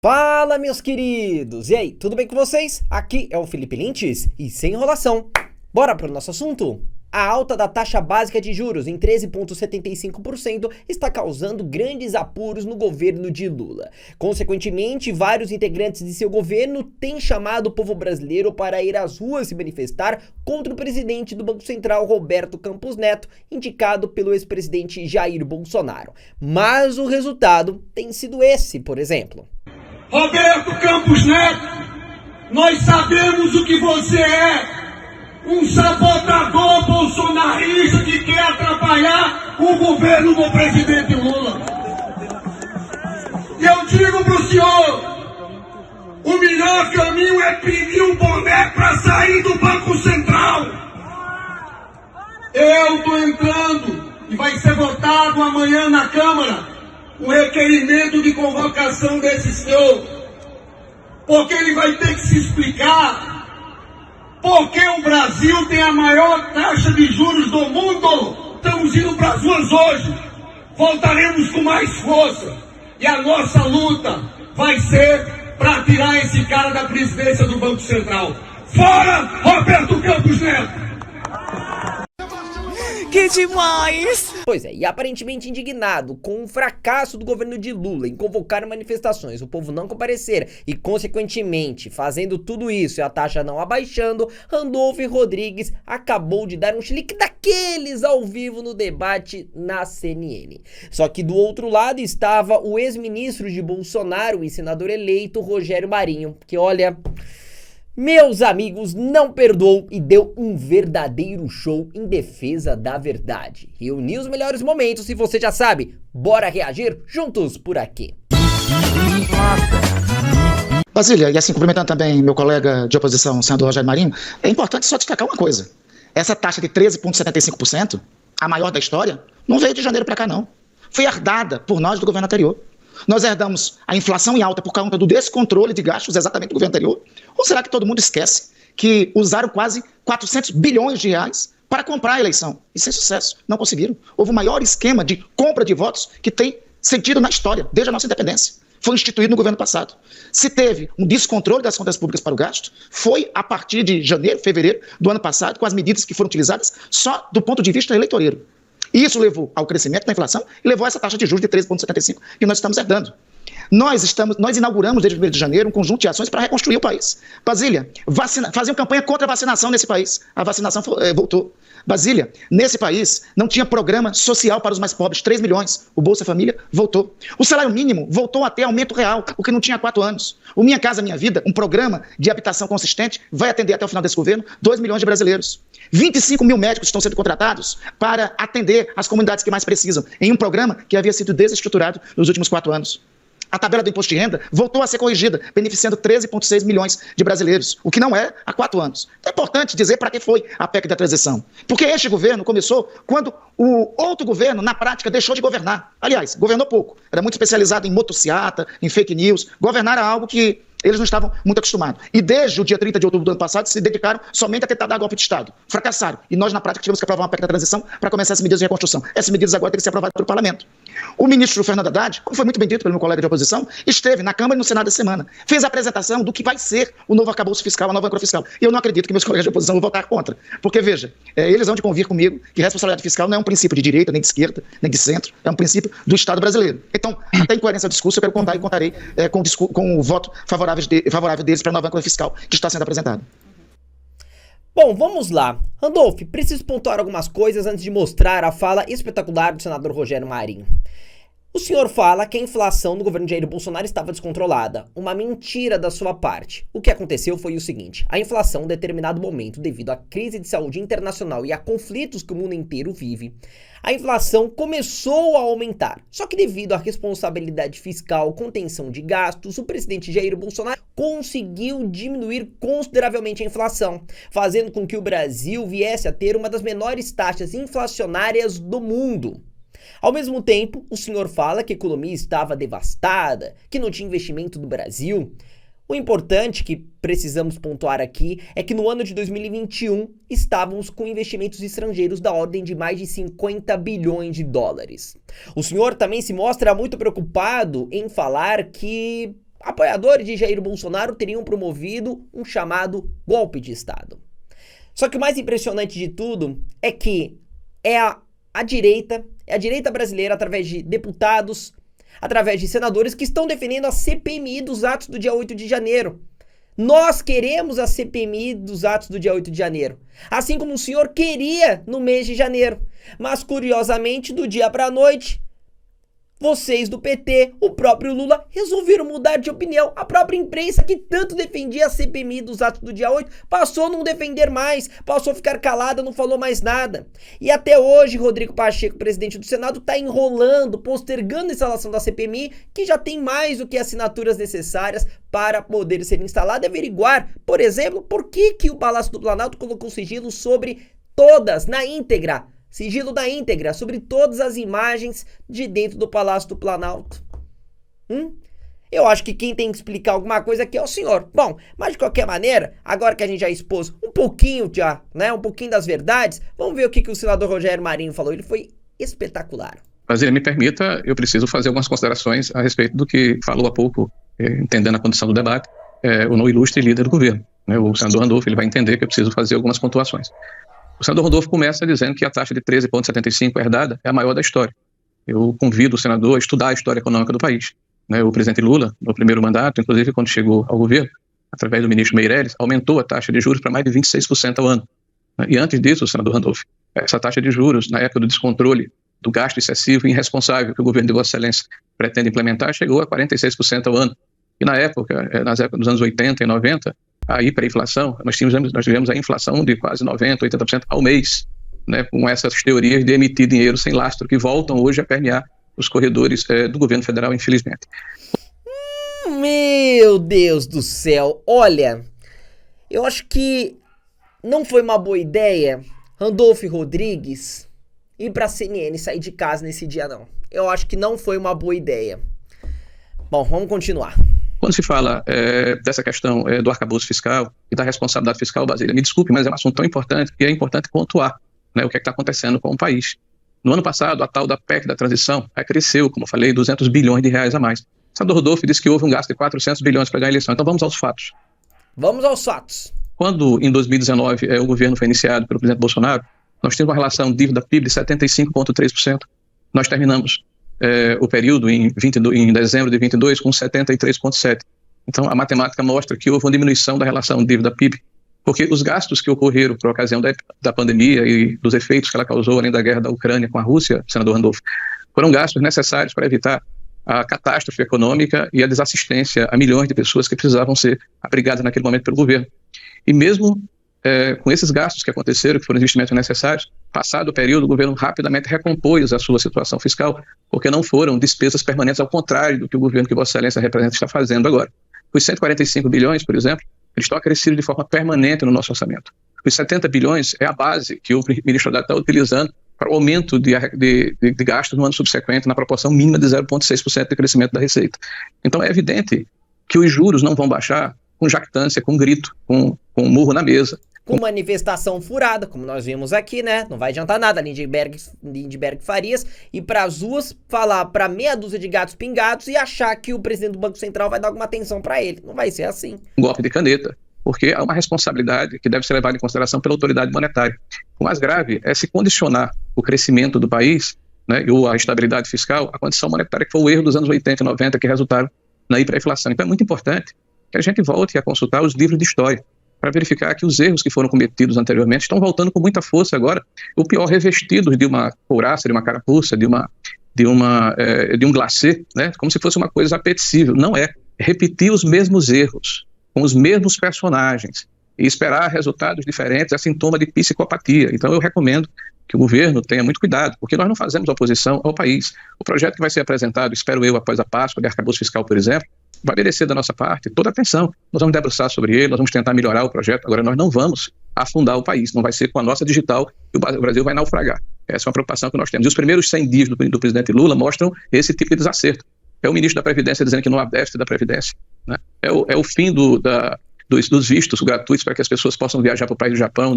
Fala, meus queridos! E aí, tudo bem com vocês? Aqui é o Felipe Lintz e sem enrolação, bora para o nosso assunto? A alta da taxa básica de juros em 13,75% está causando grandes apuros no governo de Lula. Consequentemente, vários integrantes de seu governo têm chamado o povo brasileiro para ir às ruas se manifestar contra o presidente do Banco Central, Roberto Campos Neto, indicado pelo ex-presidente Jair Bolsonaro. Mas o resultado tem sido esse, por exemplo. Roberto Campos Neto, nós sabemos o que você é. Um sabotador bolsonarista que quer atrapalhar o governo do presidente Lula. E eu digo para o senhor, o melhor caminho é pedir um boné para sair do Banco Central. Eu estou entrando e vai ser votado amanhã na Câmara o requerimento de convocação desse senhor, porque ele vai ter que se explicar porque o Brasil tem a maior taxa de juros do mundo. Estamos indo para as ruas hoje, voltaremos com mais força, e a nossa luta vai ser para tirar esse cara da presidência do Banco Central. Fora Roberto Campos Neto! Que demais! Pois é, e aparentemente indignado com o fracasso do governo de Lula em convocar manifestações, o povo não comparecer e, consequentemente, fazendo tudo isso e a taxa não abaixando, Randolfo Rodrigues acabou de dar um chilique daqueles ao vivo no debate na CNN. Só que do outro lado estava o ex-ministro de Bolsonaro e senador eleito Rogério Marinho, que olha... Meus amigos, não perdoou e deu um verdadeiro show em defesa da verdade. Reuniu os melhores momentos e você já sabe, bora reagir juntos por aqui. Basília, e assim, cumprimentando também meu colega de oposição, senador Rogério Marinho, é importante só destacar uma coisa. Essa taxa de 13,75%, a maior da história, não veio de janeiro para cá não. Foi herdada por nós do governo anterior. Nós herdamos a inflação em alta por conta do descontrole de gastos exatamente do governo anterior? Ou será que todo mundo esquece que usaram quase 400 bilhões de reais para comprar a eleição? E sem sucesso, não conseguiram. Houve o maior esquema de compra de votos que tem sentido na história, desde a nossa independência. Foi instituído no governo passado. Se teve um descontrole das contas públicas para o gasto, foi a partir de janeiro, fevereiro do ano passado, com as medidas que foram utilizadas só do ponto de vista eleitoreiro. E isso levou ao crescimento da inflação e levou a essa taxa de juros de 13,75% que nós estamos herdando. Nós inauguramos desde 1º de janeiro um conjunto de ações para reconstruir o país. Basília, faziam campanha contra a vacinação nesse país. A vacinação voltou. Basília, nesse país não tinha programa social para os mais pobres, 3 milhões. O Bolsa Família voltou. O salário mínimo voltou a ter aumento real, o que não tinha há 4 anos. O Minha Casa Minha Vida, um programa de habitação consistente, vai atender até o final desse governo 2 milhões de brasileiros. 25 mil médicos estão sendo contratados para atender as comunidades que mais precisam, em um programa que havia sido desestruturado nos últimos 4 anos. A tabela do imposto de renda voltou a ser corrigida, beneficiando 13,6 milhões de brasileiros, o que não é há 4 anos. É importante dizer para que foi a PEC da transição. Porque este governo começou quando o outro governo, na prática, deixou de governar. Aliás, governou pouco. Era muito especializado em motociata, em fake news. Governar era algo que eles não estavam muito acostumados. E desde o dia 30 de outubro do ano passado se dedicaram somente a tentar dar golpe de Estado. Fracassaram. E nós, na prática, tivemos que aprovar uma PEC da transição para começar essas medidas de reconstrução. Essas medidas agora têm que ser aprovadas pelo Parlamento. O ministro Fernando Haddad, como foi muito bem dito pelo meu colega de oposição, esteve na Câmara e no Senado essa semana. Fez a apresentação do que vai ser o novo arcabouço fiscal, a nova âncora fiscal. E eu não acredito que meus colegas de oposição vão votar contra. Porque, veja, eles vão de convir comigo que responsabilidade fiscal não é um princípio de direita, nem de esquerda, nem de centro. É um princípio do Estado brasileiro. Então, até em coerência ao discurso, eu quero contar e contarei com o voto favorável deles para a nova âncora fiscal que está sendo apresentada. Bom, vamos lá. Randolph, preciso pontuar algumas coisas antes de mostrar a fala espetacular do senador Rogério Marinho. O senhor fala que a inflação do governo de Jair Bolsonaro estava descontrolada. Uma mentira da sua parte. O que aconteceu foi o seguinte: a inflação, em determinado momento, devido à crise de saúde internacional e a conflitos que o mundo inteiro vive, a inflação começou a aumentar. Só que devido à responsabilidade fiscal, contenção de gastos, o presidente Jair Bolsonaro conseguiu diminuir consideravelmente a inflação, fazendo com que o Brasil viesse a ter uma das menores taxas inflacionárias do mundo. Ao mesmo tempo, o senhor fala que a economia estava devastada, que não tinha investimento do Brasil. O importante que precisamos pontuar aqui é que no ano de 2021 estávamos com investimentos estrangeiros da ordem de mais de 50 bilhões de dólares. O senhor também se mostra muito preocupado em falar que apoiadores de Jair Bolsonaro teriam promovido um chamado golpe de Estado. Só que o mais impressionante de tudo é que é a direita brasileira, através de deputados, através de senadores que estão defendendo a CPMI dos atos do dia 8 de janeiro. Nós queremos a CPMI dos atos do dia 8 de janeiro, assim como o senhor queria no mês de janeiro. Mas, curiosamente, do dia para a noite, vocês do PT, o próprio Lula, resolveram mudar de opinião. A própria imprensa, que tanto defendia a CPMI dos atos do dia 8, passou a não defender mais, passou a ficar calada, não falou mais nada. E até hoje, Rodrigo Pacheco, presidente do Senado, está enrolando, postergando a instalação da CPMI, que já tem mais do que assinaturas necessárias para poder ser instalada, e averiguar, por exemplo, por que o Palácio do Planalto colocou sigilo sobre todas, na íntegra, sigilo da íntegra, sobre todas as imagens de dentro do Palácio do Planalto. Eu acho que quem tem que explicar alguma coisa aqui é o senhor. Bom, mas de qualquer maneira, agora que a gente já expôs um pouquinho um pouquinho das verdades, vamos ver o que o senador Rogério Marinho falou. Ele foi espetacular. Mas me permita, eu preciso fazer algumas considerações a respeito do que falou há pouco, entendendo a condição do debate, o não ilustre líder do governo. O senador Randolfo, ele vai entender que eu preciso fazer algumas pontuações. O senador Randolfo começa dizendo que a taxa de 13,75 herdada é a maior da história. Eu convido o senador a estudar a história econômica do país. O presidente Lula, no primeiro mandato, inclusive quando chegou ao governo, através do ministro Meirelles, aumentou a taxa de juros para mais de 26% ao ano. E antes disso, senador Randolfo, essa taxa de juros, na época do descontrole, do gasto excessivo e irresponsável que o governo de Vossa Excelência pretende implementar, chegou a 46% ao ano. E nas épocas dos anos 80 e 90, a hiperinflação, nós tivemos a inflação de quase 90%, 80% ao mês, com essas teorias de emitir dinheiro sem lastro, que voltam hoje a permear os corredores do governo federal, infelizmente. Meu Deus do céu, olha, eu acho que não foi uma boa ideia Randolfo Rodrigues ir pra CNN, sair de casa nesse dia, não. Eu acho que não foi uma boa ideia. Bom, vamos continuar. Quando se fala dessa questão do arcabouço fiscal e da responsabilidade fiscal, Basílio, me desculpe, mas é um assunto tão importante que é importante pontuar o que é que está acontecendo com o país. No ano passado, a tal da PEC da transição cresceu, como eu falei, 200 bilhões de reais a mais. O senador Rodolfo disse que houve um gasto de 400 bilhões para ganhar a eleição. Então vamos aos fatos. Vamos aos fatos. Quando, em 2019, o governo foi iniciado pelo presidente Bolsonaro, nós tínhamos uma relação dívida-PIB de 75,3%. Nós terminamos o período em dezembro de 22 com 73,7%. Então a matemática mostra que houve uma diminuição da relação dívida-PIB, porque os gastos que ocorreram por ocasião da pandemia e dos efeitos que ela causou, além da guerra da Ucrânia com a Rússia, senador Randolfo, foram gastos necessários para evitar a catástrofe econômica e a desassistência a milhões de pessoas que precisavam ser abrigadas naquele momento pelo governo. E mesmo com esses gastos que aconteceram, que foram investimentos necessários, passado o período, o governo rapidamente recompôs a sua situação fiscal, porque não foram despesas permanentes, ao contrário do que o governo que Vossa Excelência representa está fazendo agora. Os 145 bilhões, por exemplo, eles estão acrescidos de forma permanente no nosso orçamento. Os 70 bilhões é a base que o ministro Haddad está utilizando para o aumento de gastos no ano subsequente, na proporção mínima de 0,6% de crescimento da receita. Então é evidente que os juros não vão baixar com jactância, com grito, com murro na mesa. Com manifestação furada, como nós vimos aqui, Não vai adiantar nada, Lindbergh Farias, ir para as ruas, falar para meia dúzia de gatos pingados e achar que o presidente do Banco Central vai dar alguma atenção para ele. Não vai ser assim. Um golpe de caneta, porque há uma responsabilidade que deve ser levada em consideração pela autoridade monetária. O mais grave é se condicionar o crescimento do país, ou a estabilidade fiscal, à condição monetária, que foi o erro dos anos 80 e 90 que resultaram na hiperinflação. Então é muito importante que a gente volte a consultar os livros de história, para verificar que os erros que foram cometidos anteriormente estão voltando com muita força agora, o pior, revestidos de uma couraça, de uma carapuça, de um glacê, como se fosse uma coisa apetecível. Não é. Repetir os mesmos erros, com os mesmos personagens, e esperar resultados diferentes é sintoma de psicopatia. Então eu recomendo que o governo tenha muito cuidado, porque nós não fazemos oposição ao país. O projeto que vai ser apresentado, espero eu, após a Páscoa, de arcabouço fiscal, por exemplo, vai merecer da nossa parte toda a atenção. Nós vamos debruçar sobre ele, nós vamos tentar melhorar o projeto. Agora, nós não vamos afundar o país, não vai ser com a nossa digital que o Brasil vai naufragar. Essa é uma preocupação que nós temos. E os primeiros 100 dias do presidente Lula mostram esse tipo de desacerto. É o ministro da Previdência dizendo que não há déficit da Previdência. É o fim dos vistos gratuitos para que as pessoas possam viajar para o país do Japão,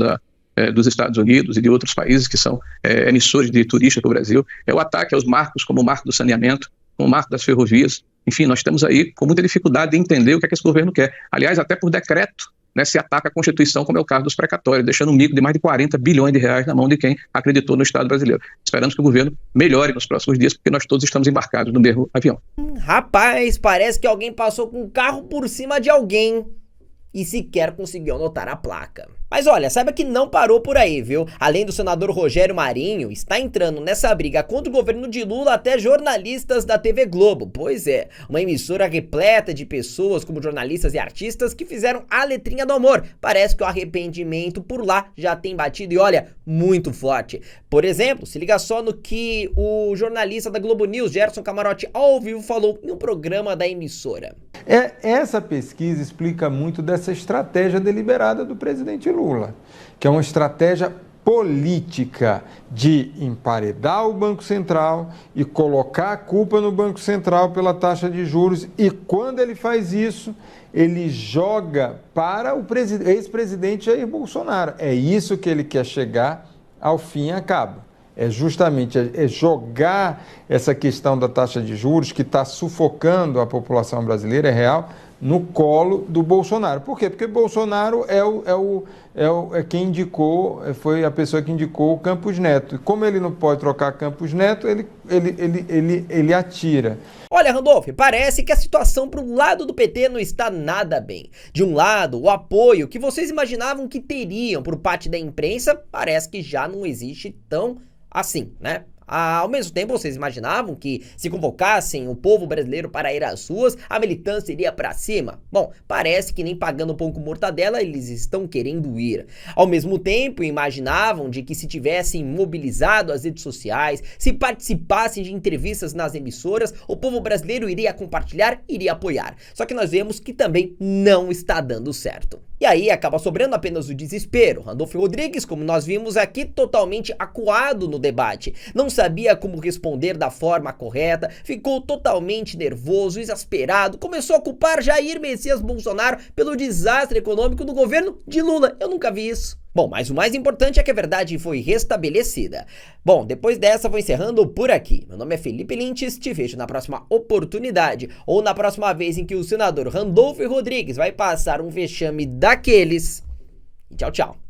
dos Estados Unidos e de outros países que são emissores de turistas para o Brasil. É o ataque aos marcos, como o marco do saneamento, como o marco das ferrovias. Enfim, nós estamos aí com muita dificuldade de entender o que é que esse governo quer. Aliás, até por decreto, né, se ataca a Constituição, como é o caso dos precatórios, deixando um mico de mais de 40 bilhões de reais na mão de quem acreditou no Estado brasileiro. Esperamos que o governo melhore nos próximos dias, porque nós todos estamos embarcados no mesmo avião. Rapaz, parece que alguém passou com um carro por cima de alguém e sequer conseguiu anotar a placa. Mas olha, saiba que não parou por aí, viu? Além do senador Rogério Marinho, está entrando nessa briga contra o governo de Lula até jornalistas da TV Globo. Pois é, uma emissora repleta de pessoas como jornalistas e artistas que fizeram a letrinha do amor. Parece que o arrependimento por lá já tem batido e olha, muito forte. Por exemplo, se liga só no que o jornalista da Globo News, Gerson Camarote, ao vivo falou em um programa da emissora. Essa pesquisa explica muito dessa estratégia deliberada do presidente Lula, que é uma estratégia política de emparedar o Banco Central e colocar a culpa no Banco Central pela taxa de juros, e quando ele faz isso, ele joga para o ex-presidente Jair Bolsonaro. É isso que ele quer chegar ao fim e a cabo. É justamente jogar essa questão da taxa de juros que está sufocando a população brasileira, é real, no colo do Bolsonaro. Por quê? Porque Bolsonaro é quem indicou, foi a pessoa que indicou o Campos Neto. E como ele não pode trocar Campos Neto, ele atira. Olha, Randolph, parece que a situação pro lado do PT não está nada bem. De um lado, o apoio que vocês imaginavam que teriam por parte da imprensa parece que já não existe tão assim, né? Ao mesmo tempo, vocês imaginavam que se convocassem o povo brasileiro para ir às ruas, a militância iria para cima? Bom, parece que nem pagando pão com mortadela eles estão querendo ir. Ao mesmo tempo, imaginavam de que se tivessem mobilizado as redes sociais, se participassem de entrevistas nas emissoras, o povo brasileiro iria compartilhar, iria apoiar. Só que nós vemos que também não está dando certo. E aí acaba sobrando apenas o desespero. Randolfo Rodrigues, como nós vimos aqui, totalmente acuado no debate. Não sabia como responder da forma correta, ficou totalmente nervoso, exasperado, começou a culpar Jair Messias Bolsonaro pelo desastre econômico do governo de Lula. Eu nunca vi isso. Bom, mas o mais importante é que a verdade foi restabelecida. Bom, depois dessa vou encerrando por aqui. Meu nome é Felipe Lintes, te vejo na próxima oportunidade ou na próxima vez em que o senador Randolfo Rodrigues vai passar um vexame daqueles. E tchau, tchau.